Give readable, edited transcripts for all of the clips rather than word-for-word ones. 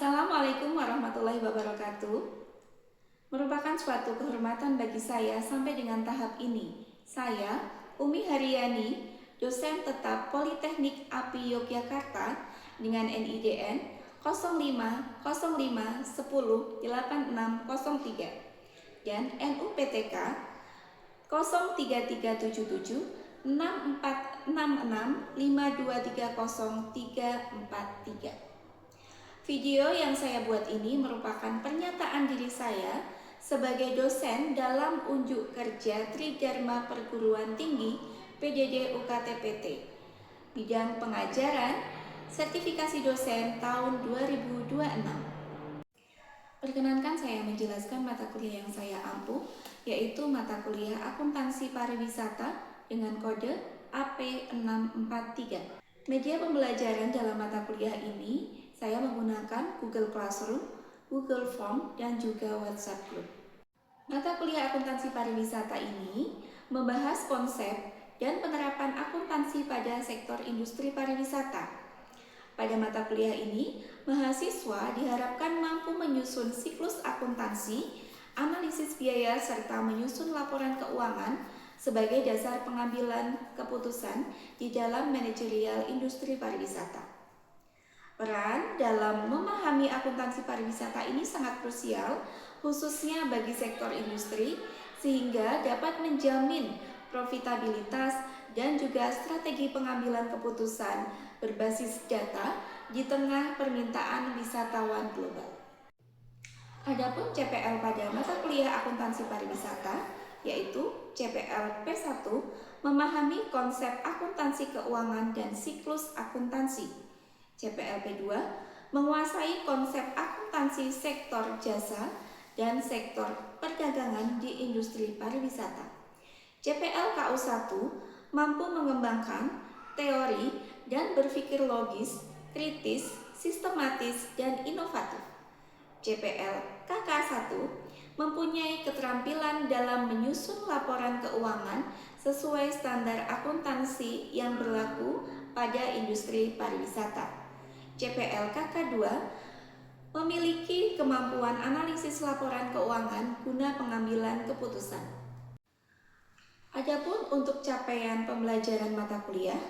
Assalamualaikum warahmatullahi wabarakatuh. Merupakan suatu kehormatan bagi saya sampai dengan tahap ini. Saya, Umi Haryani, dosen tetap Politeknik API Yogyakarta dengan NIDN 0505108603 dan NUPTK 03377646652304343. Video yang saya buat ini merupakan pernyataan diri saya sebagai dosen dalam unjuk kerja Tridharma Perguruan Tinggi PDD UKT-PT bidang pengajaran sertifikasi dosen tahun 2026. Perkenankan saya menjelaskan mata kuliah yang saya ampuh, yaitu mata kuliah Akuntansi Pariwisata dengan kode AP643. Media pembelajaran dalam mata kuliah ini saya menggunakan Google Classroom, Google Form, dan juga WhatsApp Group. Mata kuliah Akuntansi Pariwisata ini membahas konsep dan penerapan akuntansi pada sektor industri pariwisata. Pada mata kuliah ini, mahasiswa diharapkan mampu menyusun siklus akuntansi, analisis biaya, serta menyusun laporan keuangan sebagai dasar pengambilan keputusan di dalam manajerial industri pariwisata. Peran dalam memahami akuntansi pariwisata ini sangat krusial, khususnya bagi sektor industri, sehingga dapat menjamin profitabilitas dan juga strategi pengambilan keputusan berbasis data di tengah permintaan wisatawan global. Adapun CPL pada mata kuliah akuntansi pariwisata, yaitu CPL P1, memahami konsep akuntansi keuangan dan siklus akuntansi. CPL P2 menguasai konsep akuntansi sektor jasa dan sektor perdagangan di industri pariwisata. CPL KU1 mampu mengembangkan teori dan berpikir logis, kritis, sistematis, dan inovatif. CPL KK1 mempunyai keterampilan dalam menyusun laporan keuangan sesuai standar akuntansi yang berlaku pada industri pariwisata. CPL KK2 memiliki kemampuan analisis laporan keuangan guna pengambilan keputusan. Adapun untuk capaian pembelajaran mata kuliah,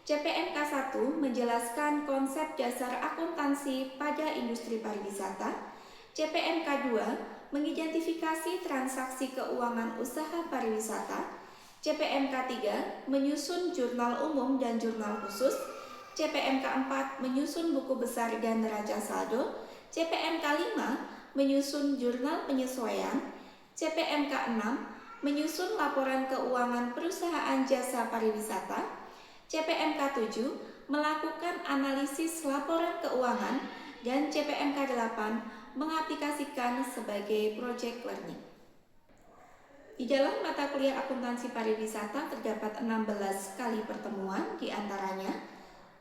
CPNK1 menjelaskan konsep dasar akuntansi pada industri pariwisata. CPNK2 mengidentifikasi transaksi keuangan usaha pariwisata. CPNK3 menyusun jurnal umum dan jurnal khusus. CPNK4 menyusun buku besar dan neraca saldo. CPNK5 menyusun jurnal penyesuaian. CPNK6 menyusun laporan keuangan perusahaan jasa pariwisata. CPNK7 melakukan analisis laporan keuangan, dan CPNK8 mengaplikasikan sebagai project learning. Di dalam mata kuliah akuntansi pariwisata terdapat 16 kali pertemuan, diantaranya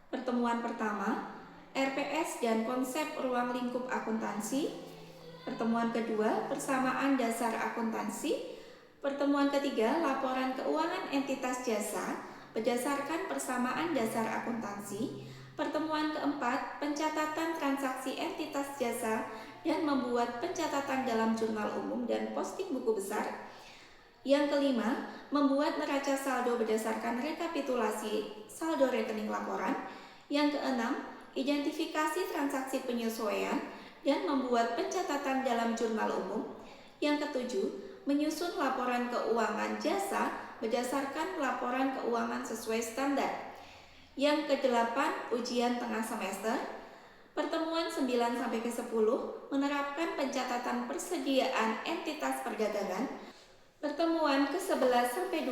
pertemuan pertama, RPS dan konsep ruang lingkup akuntansi. Pertemuan kedua, persamaan dasar akuntansi. Pertemuan ketiga, laporan keuangan entitas jasa berdasarkan persamaan dasar akuntansi. Pertemuan keempat, pencatatan transaksi entitas jasa dan membuat pencatatan dalam jurnal umum dan posting buku besar. Yang kelima, membuat neraca saldo berdasarkan rekapitulasi saldo rekening laporan. Yang keenam, identifikasi transaksi penyesuaian dan membuat pencatatan dalam jurnal umum. Yang ketujuh, menyusun laporan keuangan jasa berdasarkan laporan keuangan sesuai standar. Yang kedelapan, ujian tengah semester. Pertemuan 9-10 menerapkan pencatatan persediaan entitas perdagangan. Pertemuan ke-11-12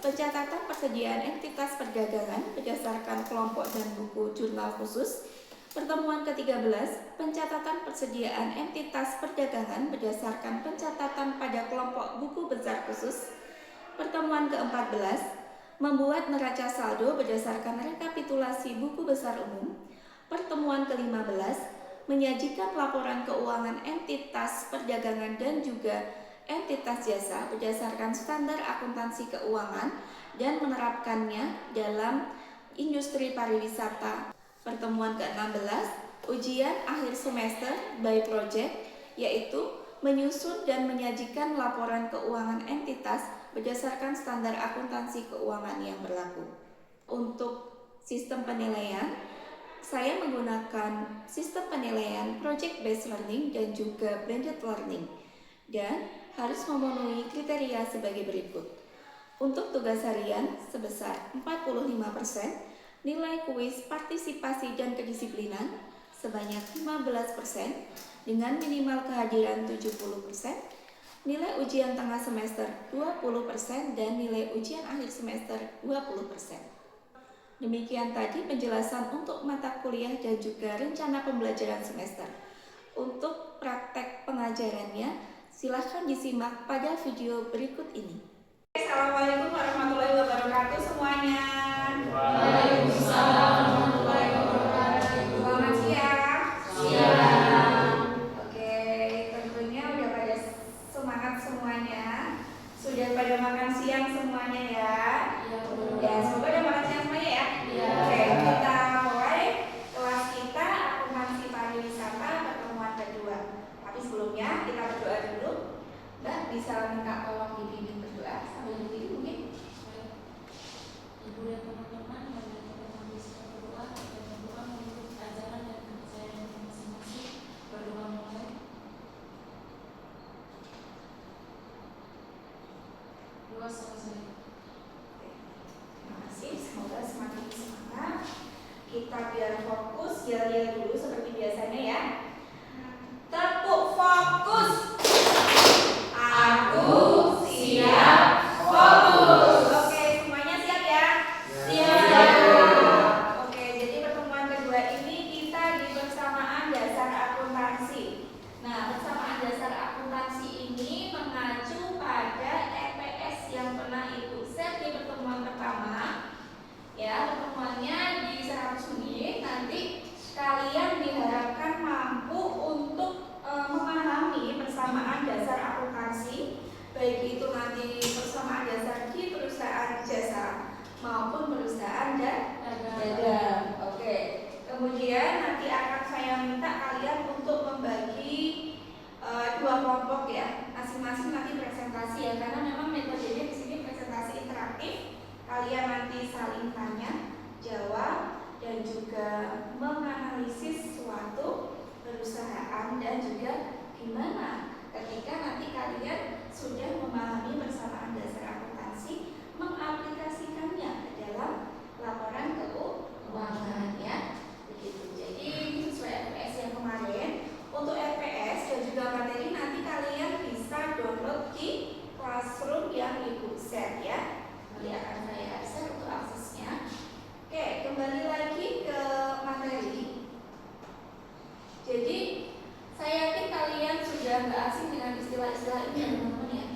pencatatan persediaan entitas perdagangan berdasarkan kelompok dan buku jurnal khusus. Pertemuan ke-13 pencatatan persediaan entitas perdagangan berdasarkan pencatatan pada kelompok buku besar khusus. Pertemuan ke-14 membuat neraca saldo berdasarkan rekapitulasi buku besar umum. Pertemuan ke-15 menyajikan laporan keuangan entitas perdagangan dan juga entitas jasa berdasarkan standar akuntansi keuangan dan menerapkannya dalam industri pariwisata. Pertemuan ke-16 Ujian akhir semester by project, yaitu menyusun dan menyajikan laporan keuangan entitas berdasarkan standar akuntansi keuangan yang berlaku. Untuk sistem penilaian, saya menggunakan sistem penilaian project based learning dan juga blended learning, dan harus memenuhi kriteria sebagai berikut. Untuk tugas harian sebesar 45%, nilai kuis partisipasi dan kedisiplinan sebanyak 15% dengan minimal kehadiran 70%, nilai ujian tengah semester 20% dan nilai ujian akhir semester 20%. Demikian tadi penjelasan untuk mata kuliah dan juga rencana pembelajaran semester. Untuk praktek pengajarannya, silahkan disimak pada video berikut ini. Assalamualaikum warahmatullahi wabarakatuh semuanya. Waalaikumsalam warahmatullahi wabarakatuh. Selamat siang. Siang. Oke, tentunya udah pada semangat semuanya. Sudah pada makan siang semuanya ya. Ya, semoga udah makan siang semuanya ya. Oke, kita mulai kelas kita akuntansi pariwisata pertemuan kedua. Tapi sebelumnya kita berdoa dulu. Mbak bisa minta tolong dibimbing berdoa sambil berdiri mungkin. Ibu dan teman-teman, kami bisa berdoa untuk ajaran dan kepercayaan masing-masing. Berdoa mulai. Doa selesai. Terima kasih, semoga semakin semangat. Kita biar fokus, yel-yel dulu seperti biasanya ya. Tepuk fokus. Aku siap fokus. Oke, semuanya siap ya? Siap. Oke, jadi pertemuan kedua ini kita di persamaan dasar akuntansi. Nah, persamaan dasar akuntansi ini mengacu pada EPS yang pernah Ibu set di pertemuan pertama. Ya, pertemuannya di 100 menit. Nanti kalian diharapkan mampu untuk memahami persamaan dasar akuntansi, baik itu nanti persamaan dasar di perusahaan jasa maupun perusahaan dagang. Oke. Kemudian nanti akan saya minta kalian untuk membagi dua kelompok ya, masing-masing nanti presentasi ya, karena memang metodenya di sini presentasi interaktif. Kalian nanti saling tanya, jawab, dan juga menganalisis suatu perusahaan dan juga gimana ketika nanti kalian sudah memahami persamaan dasar akuntansi, mengaplikasikannya ke dalam laporan keuangan ya. Begitu. Jadi ini sesuai RPS yang kemarin. Untuk RPS dan juga materi nanti kalian bisa download di Classroom yang Ibu share ya. Nanti akan saya share untuk aksesnya. Oke, kembali lagi ke materi. Jadi saya yakin kalian sudah nggak asing dengan istilah-istilah ini ya teman-teman ya.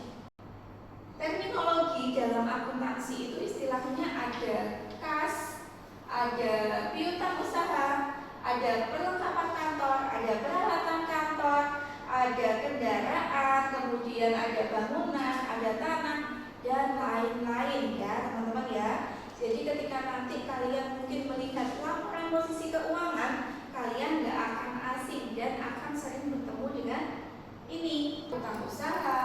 Terminologi dalam akuntansi itu istilahnya ada kas, ada piutang usaha, ada perlengkapan kantor, ada peralatan kantor, ada kendaraan, kemudian ada bangunan, ada tanah, dan lain-lain ya teman-teman ya. Jadi ketika nanti kalian mungkin melihat laporan posisi keuangan, kalian nggak akan asing dan akan sering bertemu dengan ini. Utang usaha,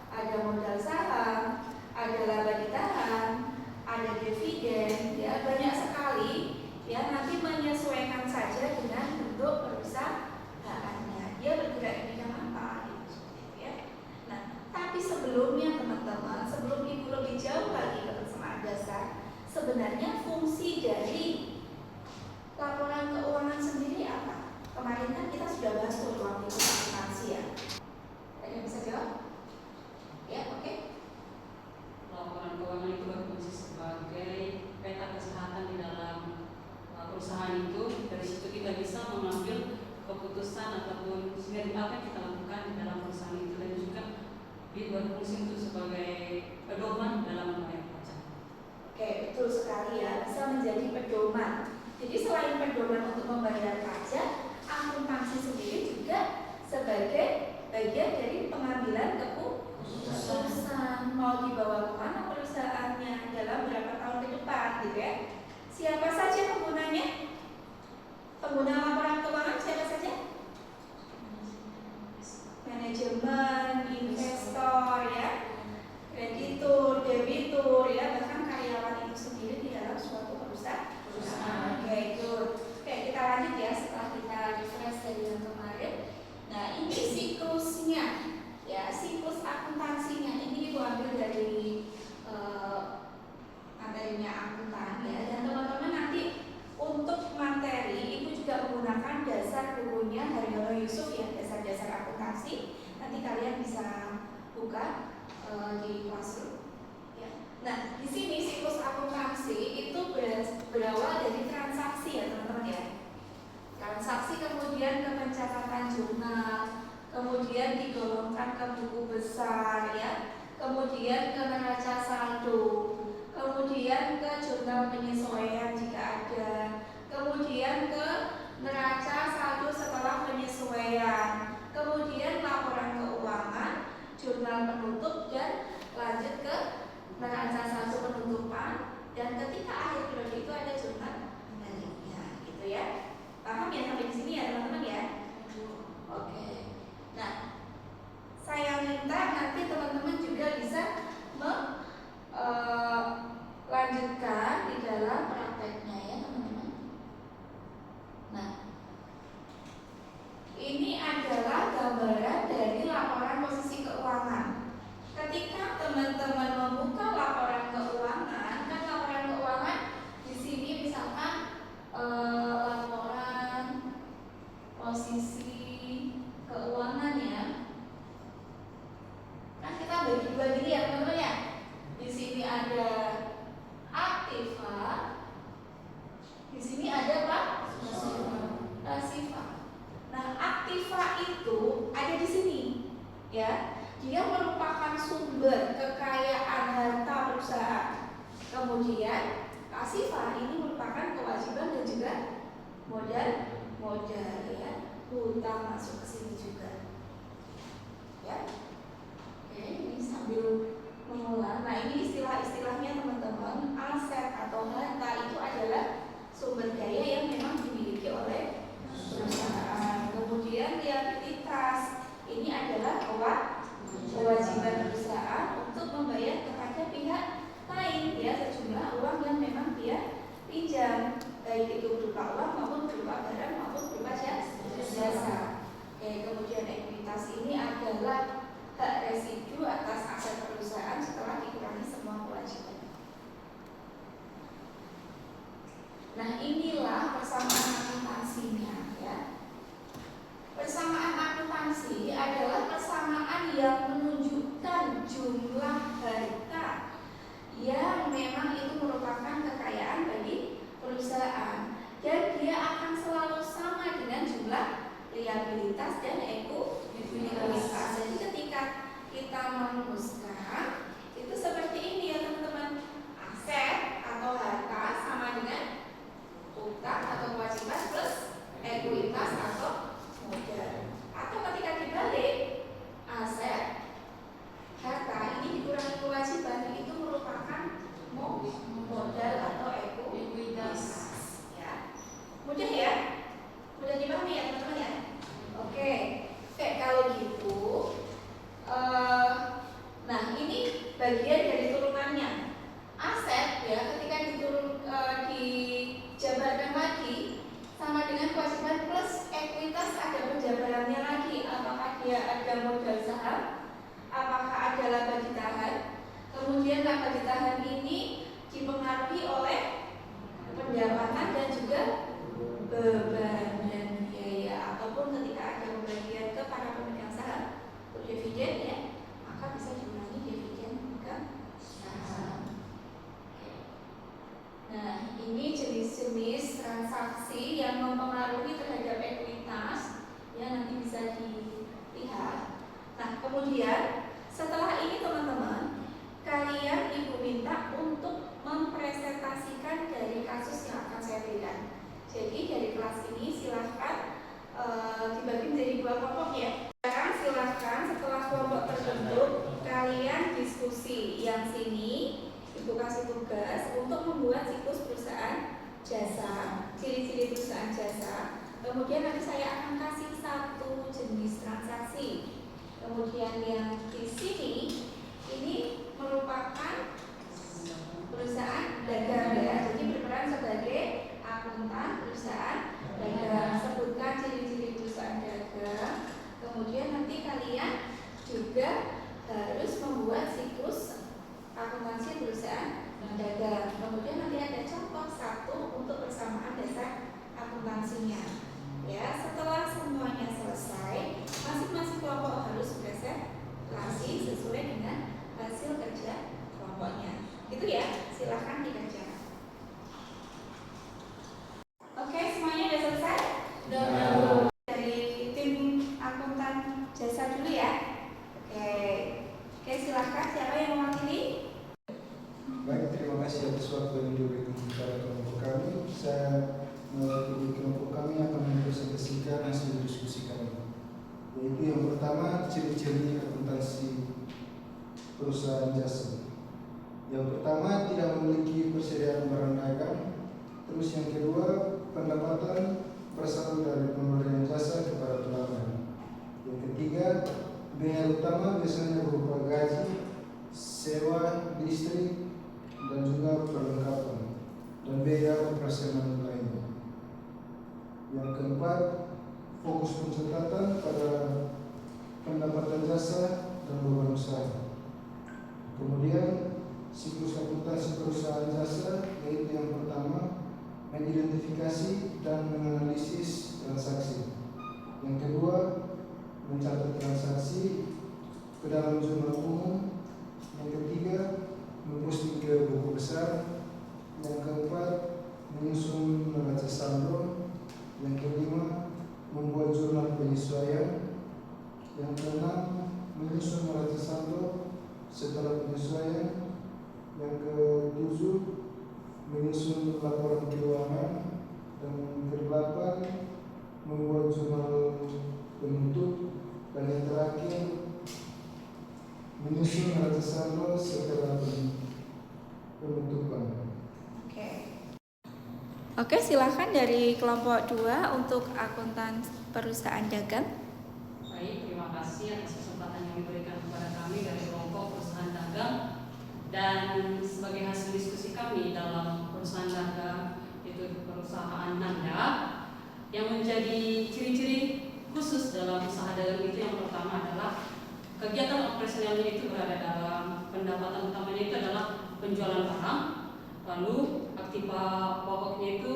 ada modal saham, ada laba ditahan, ada dividen, ya banyak sekali ya. Nanti menyesuaikan saja dengan bentuk perusahaannya, dia bergerak di bidang apa gitu ya. Nah, tapi sebelumnya teman-teman, sebelum Ibu lebih jauh lagi ke persamaan dasar, sebenarnya fungsi dari laporan keuangan sendiri apa? Kemarin kan kita sudah bahas tuh waktu itu akuntansi ya. Ada yang bisa jawab? Ya, oke. Laporan keuangan itu berfungsi sebagai peta kesehatan di dalam perusahaan itu. Dari situ kita bisa mengambil keputusan ataupun sebenarnya apa yang kita lakukan di dalam perusahaan itu, dan juga berfungsi untuk sebagai pedoman dalam membayar pajak. Oke, betul sekali ya, bisa menjadi pedoman. Jadi selain pedoman untuk membayar pajak, akuntansi sendiri juga sebagai bagian dari pengambilan keputusan mau dibawa kemana perusahaannya dalam berapa tahun ke depan gitu ya. Siapa saja penggunanya? Pengguna laporan keuangan siapa? di Classroom. Ya. Nah, di sini siklus akuntansi itu berawal dari transaksi ya teman-teman ya. Transaksi kemudian ke pencatatan jurnal, kemudian digolongkan ke buku besar ya, kemudian ke neraca saldo, kemudian ke jurnal penyesuaian jika ada, kemudian ke neraca saldo setelah penyesuaian, kemudian laporan keuangan, jurnal penutup, dan lanjut ke neraca saldo penutupan, dan ketika akhir periode itu ada jurnal baliknya gitu ya. Paham ya sampai di sini ya teman-teman ya? Oke. Nah, saya minta nanti teman-teman juga bisa lanjutkan di dalam prakteknya ya teman-teman. Nah, ini adalah gambaran dari laporan posisi keuangan. Ketika teman-teman membuka laporan keuangan, kan laporan keuangan di sini misalkan laporan posisi keuangan ya. Kan kita bagi dua gini ya teman-teman ya. Di sini ada aktiva, di sini ada apa? Pasiva. Nah, aktiva itu ada di sini ya. Dia merupakan sumber kekayaan harta perusahaan. Kemudian pasiva ini merupakan kewajiban dan juga modal ya. Hutang masuk ke sini juga. Ya. Oke, ini sambil mengulang. Nah, ini istilah-istilahnya teman-teman. Aset atau harta itu adalah sumber daya yang memang dimiliki oleh perusahaan. Kemudian liabilitas ini adalah kewajiban perusahaan untuk membayar kepada pihak lain ya sejumlah uang yang memang dia pinjam, baik itu berupa uang maupun berupa barang maupun berupa jasa. Kemudian ekuitas ini adalah hak residu atas aset perusahaan setelah dikurangi semua kewajiban. Nah, inilah persamaan akuntansinya ya. Persamaan akuntansi adalah persamaan yang menunjukkan jumlah harta yang memang itu merupakan kekayaan bagi perusahaan, dan dia akan selalu sama dengan jumlah liabilitas dan ekuitas. Jadi ketika kita merumuskan itu seperti ini ya teman-teman. Aset atau harta sama dengan utang atau kewajiban plus ekuitas atau modal. Atau ketika dibalik, aset harta ini dikurangi kewajiban itu merupakan modal atau ekuitas ya. Mudah ya? Mudah dipahami ya teman-teman ya? Oke, kalau gitu nah ini bagian dari turunannya. Aset ya ketika dijabarkan lagi sama dengan kewajiban plus ekuitas ada penjabarannya lagi. Apakah dia ada modal saham, apakah ada laba ditahan. Kemudian laba ditahan ini dipengaruhi oleh pendapatan dan juga beban dan biaya, ataupun ketika ada pembagian ke para pemegang saham dividen ya, maka bisa diurangi dividen pemegang saham. Nah, ini jenis-jenis transaksi yang mempengaruhi terhadap ekuitas ya, nanti bisa dilihat. Nah, kemudian setelah ini teman-teman, kalian ibu minta untuk mempresentasikan dari kasus yang akan saya berikan. Jadi dari kelas ini silahkan dibagi menjadi dua kelompok ya. Sekarang silahkan setelah kelompok terbentuk, kalian diskusi. Yang sini ibu kasih tugas untuk membuat siklus perusahaan jasa, ciri-ciri perusahaan jasa. Kemudian nanti saya akan kasih satu jenis transaksi. Kemudian yang di sini ini merupakan perusahaan dagang ya, jadi berperan sebagai akuntan perusahaan dagang. Sebutkan ciri-ciri perusahaan dagang. Kemudian nanti kalian juga harus membuat siklus akuntansi perusahaan dagang. Kemudian nanti ada contoh satu untuk persamaan dasar akuntansinya. Ya, setelah semuanya selesai, masing-masing kelompok harus presentasi sesuai dengan Begitu ya, silahkan dikerjakan. Oke, semuanya udah selesai? Udah. Dari tim akuntan jasa dulu ya. Oke, silahkan siapa yang mewakili? Baik, terima kasih atas waktu yang diberikan kepada kelompok kami. Saya mewakili kelompok kami akan mempresentasikan hasil diskusi kami. Yaitu yang pertama, ciri-ciri akuntansi perusahaan jasa. Yang pertama, tidak memiliki persediaan barang dagang. Terus yang kedua, pendapatan berasal dari pemberian jasa kepada pelanggan. Yang ketiga, biaya utama biasanya berupa gaji, sewa, listrik, dan juga perlengkapan dan biaya operasional lainnya. Yang keempat, fokus pencatatan pada pendapatan jasa dan beban usaha. Kemudian siklus akuntansi perusahaan jasa, yaitu yang pertama, mengidentifikasi dan menganalisis transaksi. Yang kedua, mencatat transaksi ke dalam jurnal umum. Yang ketiga, memposting ke buku besar. Yang keempat, menyusun neraca saldo. Yang kelima, membuat jurnal penyesuaian. Yang keenam, menyusun neraca saldo setelah penyesuaian. Yang ketujuh, menyusun laporan keuangan. Dan yang kedelapan, membuat jurnal penutup. Dan yang terakhir, menyusun neraca saldo setelah penutupan. Oke, silahkan dari kelompok 2 untuk akuntan perusahaan dagang. Baik, terima kasih atas kesempatan yang diberikan kepada kami dari kelompok perusahaan dagang. Dan sebagai hasil diskusi kami dalam perusahaan dagang, yaitu perusahaan Nanda, yang menjadi ciri-ciri khusus dalam usaha dagang itu yang pertama adalah kegiatan operasionalnya itu berada dalam pendapatan utamanya itu adalah penjualan barang, lalu aktiva pokoknya itu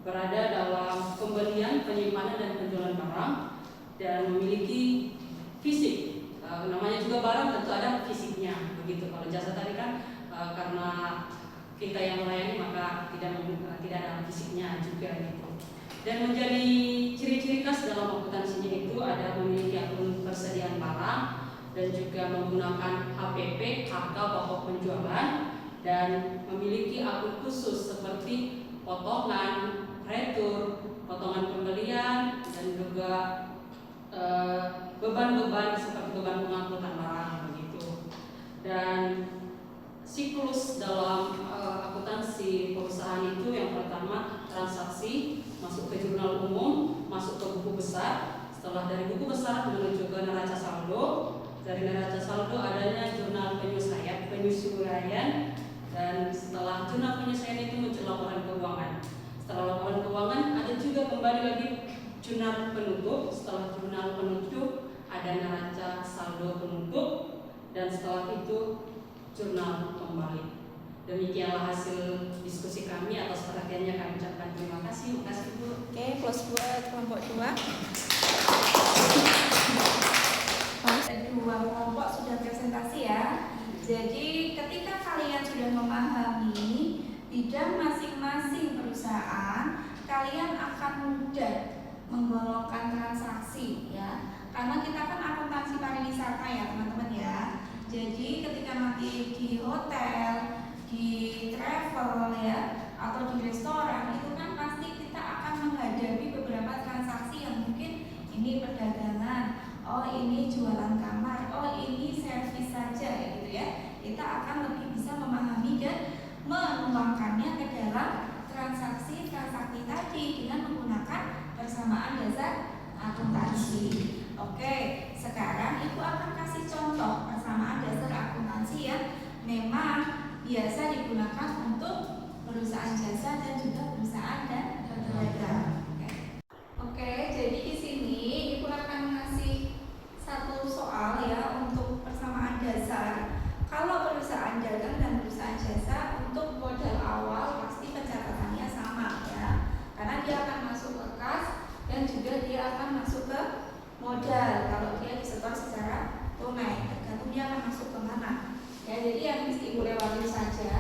berada dalam pembelian, penyimpanan, dan penjualan barang, dan memiliki fisik. Namanya juga barang tentu ada fisiknya, begitu. Kalau jasa tadi kan karena kita yang melayani maka tidak ada fisiknya juga gitu. Dan menjadi ciri-ciri khas dalam akuntansinya itu ada memiliki akun persediaan barang dan juga menggunakan HPP, harga pokok penjualan, dan memiliki akun khusus seperti potongan, retur, potongan pembelian, dan juga beban-beban seperti beban pengangkutan barang begitu. Dan siklus dalam akuntansi perusahaan itu yang pertama transaksi, masuk ke jurnal umum, masuk ke buku besar. Setelah dari buku besar menuju ke neraca saldo. Dari neraca saldo adanya jurnal penyesuaian, dan setelah jurnal penyesuaian itu muncul laporan keuangan. Setelah laporan keuangan ada juga kembali lagi jurnal penutup. Setelah jurnal penutup ada neraca saldo penutup, dan setelah itu jurnal kembali. Demikianlah hasil diskusi kami. Atas perhatiannya kami ucapkan terima kasih. Terima kasih Bu. Oke, close buat kelompok 2. Dua kelompok sudah presentasi ya. Jadi ketika kalian sudah memahami bidang masing-masing perusahaan, kalian akan mudah menggolongkan transaksi ya. Karena kita kan akuntansi pariwisata ya teman-teman ya. Jadi ketika nanti di hotel, di travel ya, atau di restoran, itu kan pasti kita akan menghadapi beberapa transaksi yang mungkin ini perdagangan, oh ini jualan kamar, oh ini servis saja gitu ya. Kita akan lebih bisa memahami dan menuangkannya ke dalam transaksi tadi dengan menggunakan persamaan dasar akuntansi. Oke, sekarang Ibu akan kasih contoh persamaan dasar akuntansi yang memang biasa digunakan untuk perusahaan jasa dan juga perusahaan dan dagang. Oke, jadi di sini Ibu akan ngasih satu soal ya untuk persamaan dasar. Kalau perusahaan dagang dan perusahaan jasa untuk modal awal pasti pencatatannya sama ya, karena dia akan masuk ke kas dan juga dia akan masuk ke modal kalau dia disetor secara tunai, tergantung dia akan masuk ke mana ya. Jadi yang mesti Ibu lewatin saja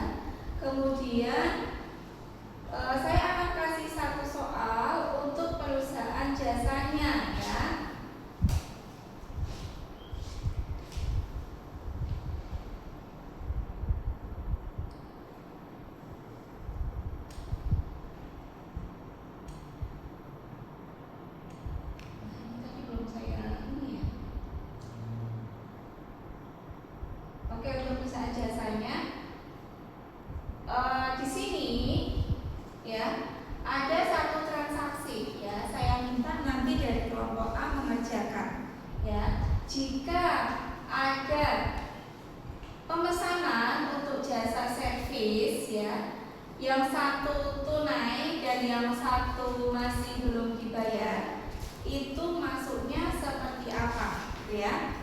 yang satu tunai dan yang satu masih belum dibayar, itu masuknya seperti apa, gitu ya?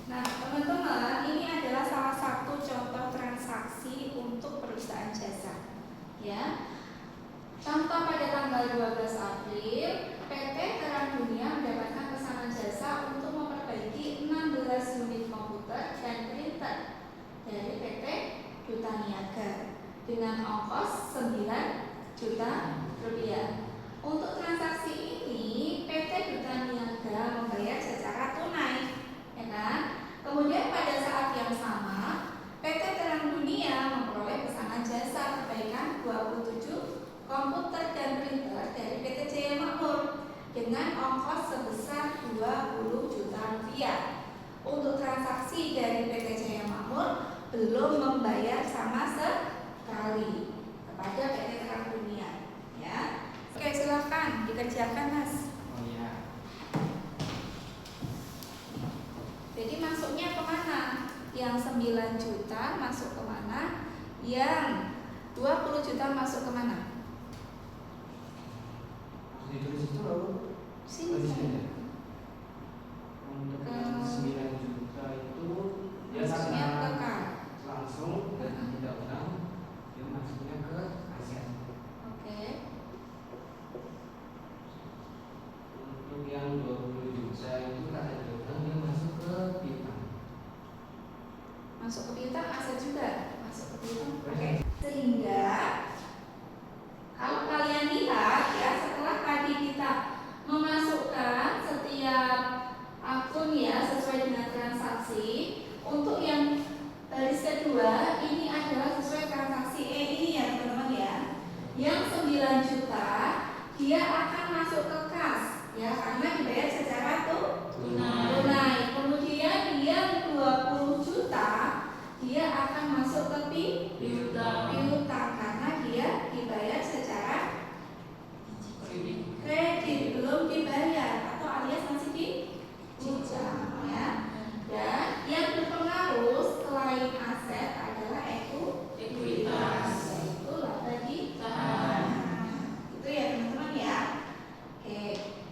Nah, teman-teman, ini adalah salah satu contoh transaksi untuk perusahaan jasa, ya. Contoh pada tanggal 12 April, PT Terang Dunia mendapatkan pesanan jasa untuk memperbaiki 16 unit komputer dan printer dari PT Duta Niaga dengan ongkos 9 juta rupiah. Untuk transaksi ini, PT Duta Niaga membayar secara tunai, ya kan? Kemudian pada saat yang sama, PT Terang Dunia memperoleh pesanan jasa perbaikan 27 komputer dan printer dari PT Jaya Makmur dengan ongkos sebesar 20 juta rupiah. Untuk transaksi dari PT Jaya Makmur belum membayar sama sekali kepada PT Terang Dunia, ya. Oke, silahkan dikerjakan, Mas. Oh ya. Jadi masuknya kemana? Yang 9 juta masuk kemana? Yang 20 juta masuk kemana? Ditulis itu lalu Sini. untuk Ke- yang 9 juta itu dia Masuknya ke secara K. langsung dan tidak utang dia masuknya ke aset. Oke. Untuk yang 20 juta itu tak ada utang dia masuk ke piutang. Masuk ke piutang aset juga. Masuk ke piutang. Oke. Sehingga kalau kalian lihat ya, setelah tadi kita memasukkan setiap akun ya sesuai dengan transaksi, untuk yang baris kedua ini adalah sesuai transaksi ini ya teman-teman ya. Yang 9 juta dia akan masuk ke kas ya karena dibayar secara tunai. Kemudian yang 20 juta dia akan masuk ke piutang karena dia dibayar secara kredit, belum dibayar atau alias masih dicicil ya. Dan yang berpengaruh selain aset adalah ekuitas, yaitu laba di saham. Itu ya teman-teman ya. Oke,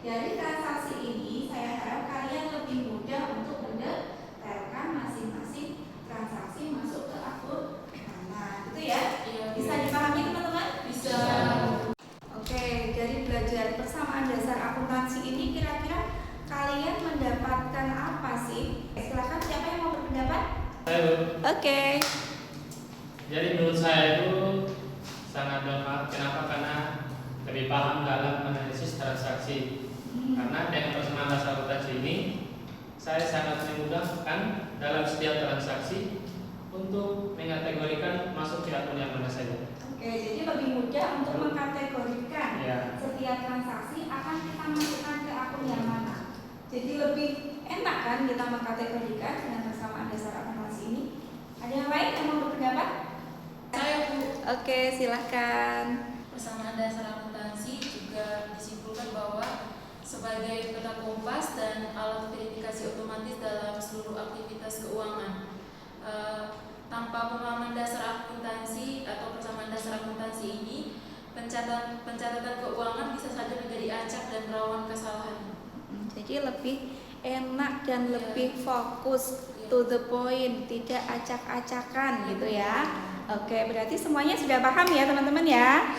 dari transaksi ini saya harap kalian lebih mudah untuk mendaftarkan masing-masing transaksi masuk ke akun mana, gitu ya. Bisa dipahami teman-teman? Bisa. Oke, dari belajar persamaan dasar akuntansi ini kira-kira kalian mendapatkan apa sih? Silakan, siapa yang mau berpendapat? Saya, Oke. jadi menurut saya itu sangat bermanfaat. Kenapa? Karena lebih paham dalam analisis transaksi. Karena dengan persamaan dasar akuntansi ini, saya sangat dimudahkan dalam setiap transaksi untuk mengkategorikan masuk ke akun yang mana saja. Oke, jadi lebih mudah untuk mengkategorikan Ya. setiap transaksi akan kita masukkan ke akun yang mana. Jadi lebih enak kan kita mengkategorikan dengan persamaan dasar akuntansi ini. Ada yang lain yang mau berpendapat? Saya Bu, Oke, silahkan. persamaan dasar akuntansi juga disimpulkan bahwa sebagai peta kompas dan alat verifikasi otomatis dalam seluruh aktivitas keuangan. Tanpa pemahaman dasar akuntansi atau persamaan dasar akuntansi ini, pencatatan keuangan bisa saja menjadi acak dan rawan kesalahan. Jadi lebih enak dan lebih fokus to the point, tidak acak-acakan gitu ya. Oke, berarti semuanya sudah paham ya teman-teman ya.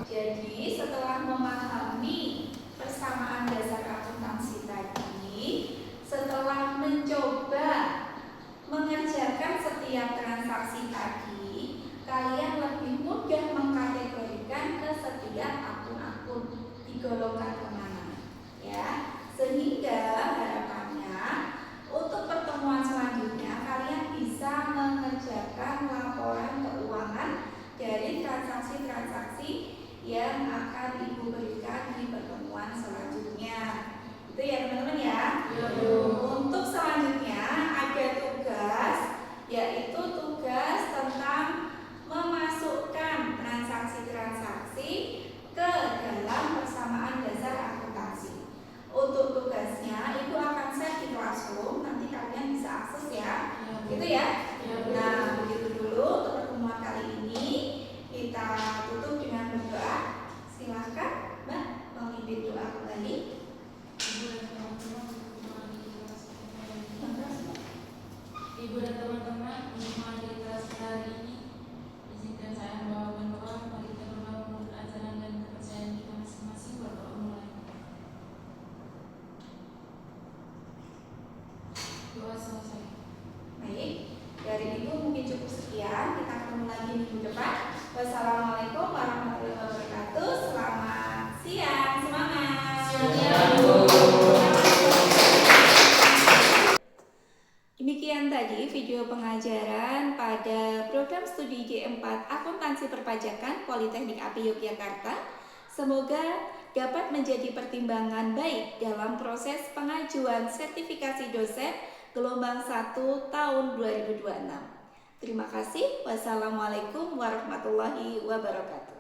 Jadi setelah memahami persamaan dasar akuntansi tadi, setelah mencoba mengerjakan setiap transaksi tadi, kalian lebih mudah mengkategorikan ke setiap akun-akun digolongkan kemana, ya. Sehingga harapannya untuk pertemuan selanjutnya kalian bisa mengerjakan laporan keuangan dari transaksi-transaksi yang akan Ibu berikan di pertemuan selanjutnya. Itu ya teman-teman ya. Untuk selanjutnya ada tugas, yaitu tugas tentang memasukkan transaksi-transaksi ke dalam persamaan dasar akuntansi. hari ini. Izinkan saya membawakan doa. Mari kita berdoa menurut ajaran dan kepercayaan kita masing-masing. Berdoa mulai. Doa selesai. Baik, dari Ibu mungkin cukup sekian. Kita ketemu lagi minggu depan. Wassalamualaikum warahmatullahi wabarakatuh. Selamat siang, semangat. Demikian tadi video pengajaran pada program studi G4 Akuntansi Perpajakan Politeknik API Yogyakarta. Semoga dapat menjadi pertimbangan baik dalam proses pengajuan sertifikasi dosen gelombang 1 tahun 2026. Terima kasih. Wassalamualaikum warahmatullahi wabarakatuh.